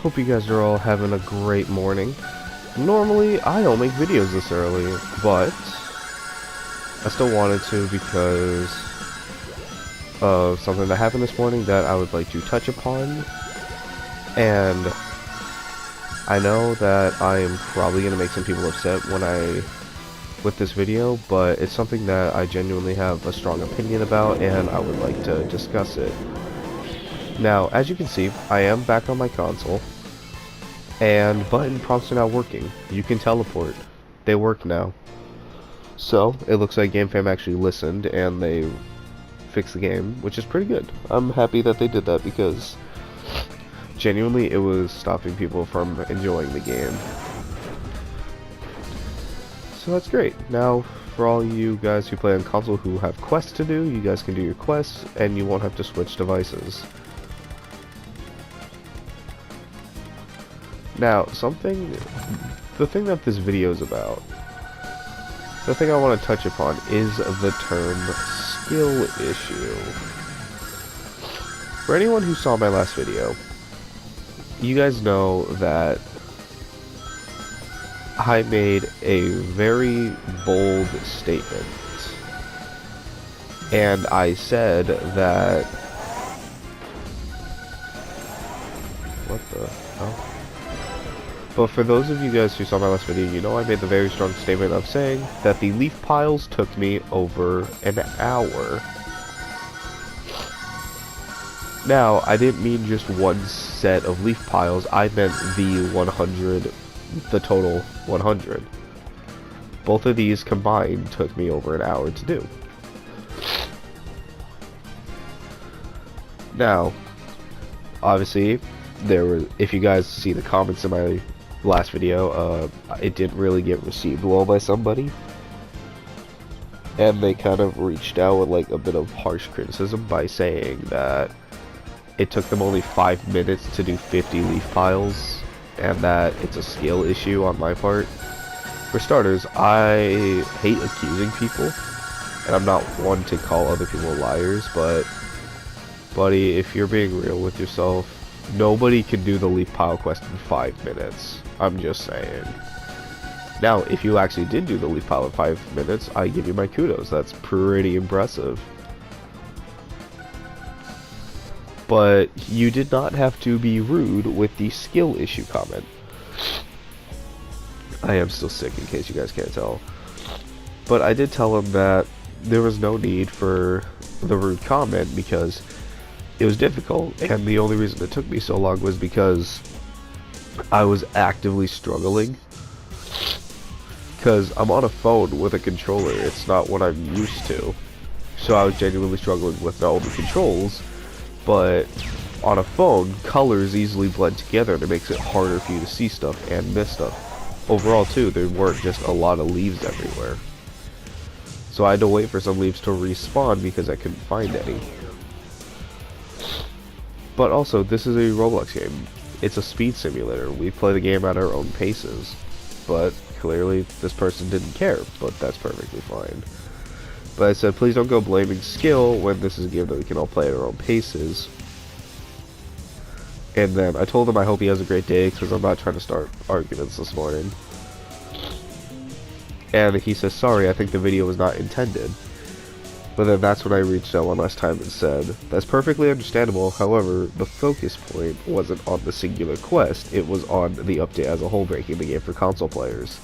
Hope you guys are all having a great morning. Normally, I don't make videos this early, but I still wanted to because of something that happened this morning that I would like to touch upon. And I know that I am probably going to make some people upset with this video, but it's something that I genuinely have a strong opinion about, and I would like to discuss it. Now, as you can see, I am back on my console, and button prompts are now working. You can teleport. They work now. So, it looks like GameFam actually listened, and they fixed the game, which is pretty good. I'm happy that they did that, because genuinely it was stopping people from enjoying the game. So that's great. Now, for all you guys who play on console who have quests to do, you guys can do your quests, and you won't have to switch devices. Now, the thing that this video is about, the thing I want to touch upon is the term skill issue. For anyone who saw my last video, you guys know that I made a very bold statement, and I said that, what the hell? But for those of you guys who saw my last video, you know I made the very strong statement of saying that the leaf piles took me over an hour. Now, I didn't mean just one set of leaf piles, I meant the total 100. Both of these combined took me over an hour to do. Now, obviously, if you guys see the comments in my last video, it didn't really get received well by somebody. And they kind of reached out with like a bit of harsh criticism by saying that it took them only 5 minutes to do 50 leaf piles, and that it's a skill issue on my part. For starters, I hate accusing people, and I'm not one to call other people liars, but buddy, if you're being real with yourself, nobody can do the leaf pile quest in 5 minutes. I'm just saying. Now, if you actually did do the leaf pile in 5 minutes, I give you my kudos. That's pretty impressive. But you did not have to be rude with the skill issue comment. I am still sick, in case you guys can't tell. But I did tell him that there was no need for the rude comment because it was difficult, and the only reason it took me so long was because I was actively struggling. Because I'm on a phone with a controller, it's not what I'm used to. So I was genuinely struggling with all the controls. But on a phone, colors easily blend together and it makes it harder for you to see stuff and miss stuff. Overall too, there weren't just a lot of leaves everywhere. So I had to wait for some leaves to respawn because I couldn't find any. But also, this is a Roblox game. It's a speed simulator. We play the game at our own paces. But clearly this person didn't care, but that's perfectly fine. But I said, please don't go blaming skill when this is a game that we can all play at our own paces. And then I told him I hope he has a great day because I'm not trying to start arguments this morning. And he says, sorry, I think the video was not intended. But then that's when I reached out one last time and said, that's perfectly understandable, however, the focus point wasn't on the singular quest, it was on the update as a whole, breaking the game for console players.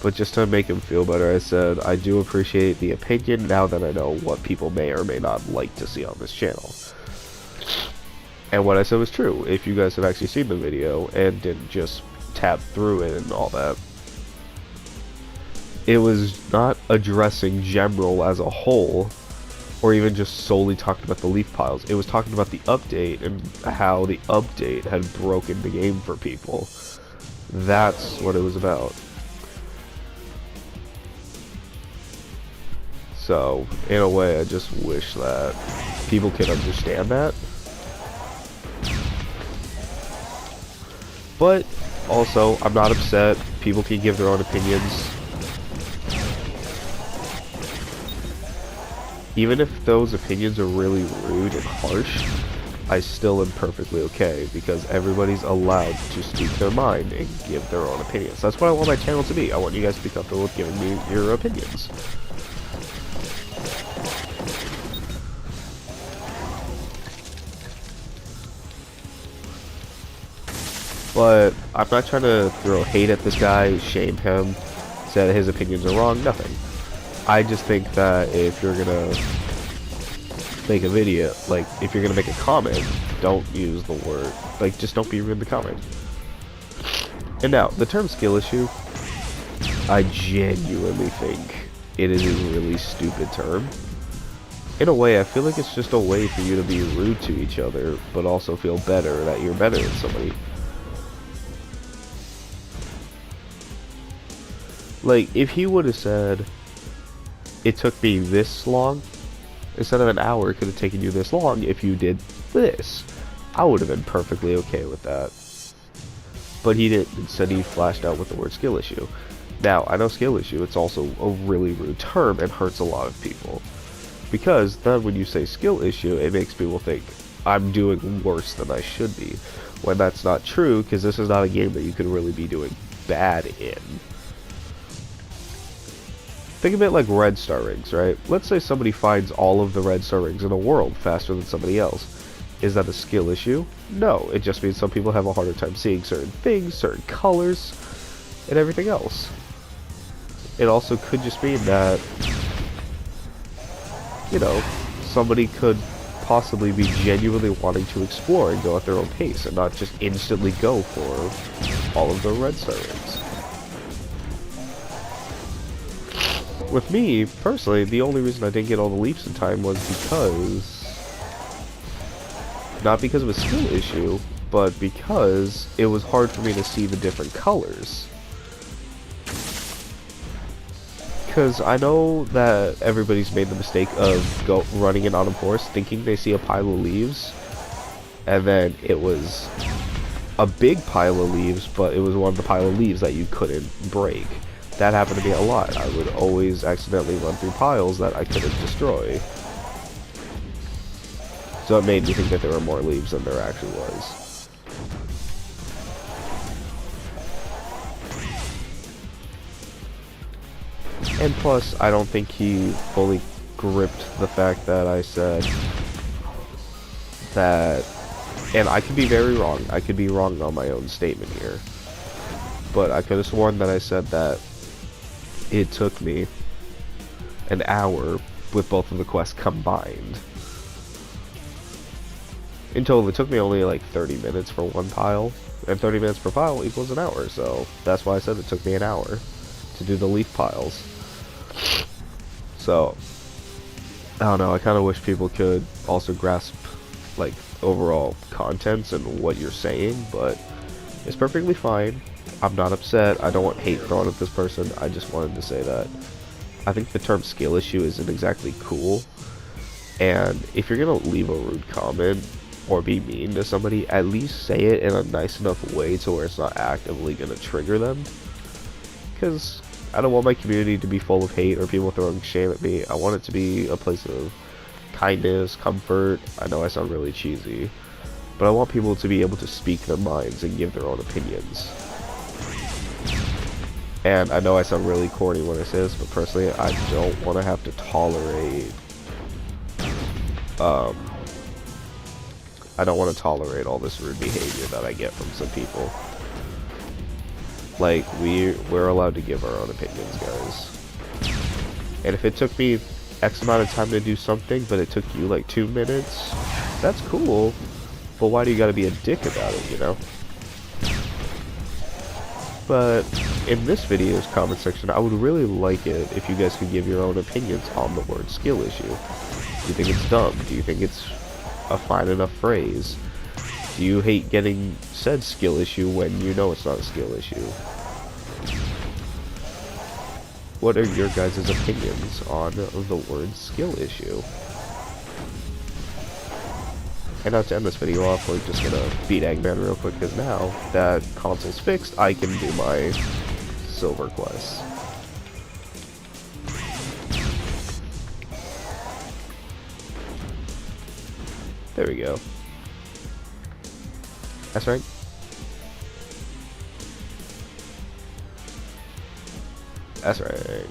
But just to make him feel better, I said, I do appreciate the opinion now that I know what people may or may not like to see on this channel. And what I said was true. If you guys have actually seen the video and didn't just tap through it and all that, it was not addressing Gemroll as a whole, or even just solely talking about the leaf piles. It was talking about the update and how the update had broken the game for people. That's what it was about. So, in a way, I just wish that people could understand that. But, also, I'm not upset. People can give their own opinions. Even if those opinions are really rude and harsh, I still am perfectly okay, because everybody's allowed to speak their mind and give their own opinions. That's what I want my channel to be. I want you guys to be comfortable with giving me your opinions. But I'm not trying to throw hate at this guy, shame him, say that his opinions are wrong, nothing. I just think that if you're gonna make a video, like, if you're gonna make a comment, don't use the word, like, just don't be rude in the comment. And now, the term skill issue, I genuinely think it is a really stupid term. In a way, I feel like it's just a way for you to be rude to each other, but also feel better that you're better than somebody. Like, if he would have said, it took me this long, instead of an hour, it could have taken you this long if you did this, I would have been perfectly okay with that. But he didn't. Instead, he flashed out with the word skill issue. Now, I know skill issue, it's also a really rude term and hurts a lot of people. Because then when you say skill issue, it makes people think, I'm doing worse than I should be. When that's not true, because this is not a game that you could really be doing bad in. Think of it like red star rings, right? Let's say somebody finds all of the red star rings in a world faster than somebody else. Is that a skill issue? No, it just means some people have a harder time seeing certain things, certain colors, and everything else. It also could just mean that, you know, somebody could possibly be genuinely wanting to explore and go at their own pace and not just instantly go for all of the red star rings. With me, personally, the only reason I didn't get all the leaps in time was because, not because of a skill issue, but because it was hard for me to see the different colors. Because I know that everybody's made the mistake of running an autumn forest thinking they see a pile of leaves, and then it was a big pile of leaves, but it was one of the pile of leaves that you couldn't break. That happened to me a lot. I would always accidentally run through piles that I couldn't destroy. So it made me think that there were more leaves than there actually was. And plus, I don't think he fully gripped the fact that I said that, and I could be very wrong. I could be wrong on my own statement here. But I could have sworn that I said that it took me an hour with both of the quests combined. In total, it took me only like 30 minutes for one pile, and 30 minutes per pile equals an hour, so that's why I said it took me an hour to do the leaf piles. So, I don't know, I kind of wish people could also grasp, like, overall contents and what you're saying, but it's perfectly fine. I'm not upset. I don't want hate thrown at this person. I just wanted to say that I think the term skill issue isn't exactly cool. And if you're going to leave a rude comment or be mean to somebody, at least say it in a nice enough way to where it's not actively going to trigger them. Because I don't want my community to be full of hate or people throwing shame at me. I want it to be a place of kindness, comfort. I know I sound really cheesy, but I want people to be able to speak their minds and give their own opinions. And I know I sound really corny when I say this, but personally, I don't want to have to tolerate, I don't want to tolerate all this rude behavior that I get from some people. Like, we're allowed to give our own opinions, guys. And if it took me X amount of time to do something, but it took you like 2 minutes, that's cool. But why do you gotta be a dick about it, you know? But in this video's comment section, I would really like it if you guys could give your own opinions on the word skill issue. Do you think it's dumb? Do you think it's a fine enough phrase? Do you hate getting said skill issue when you know it's not a skill issue? What are your guys' opinions on the word skill issue? And now to end this video off, we're just gonna beat Eggman real quick, because now that console's fixed, I can do my silver quests. There we go. S rank. S rank.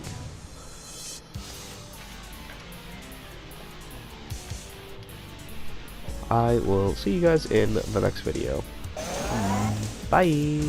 I will see you guys in the next video. Bye.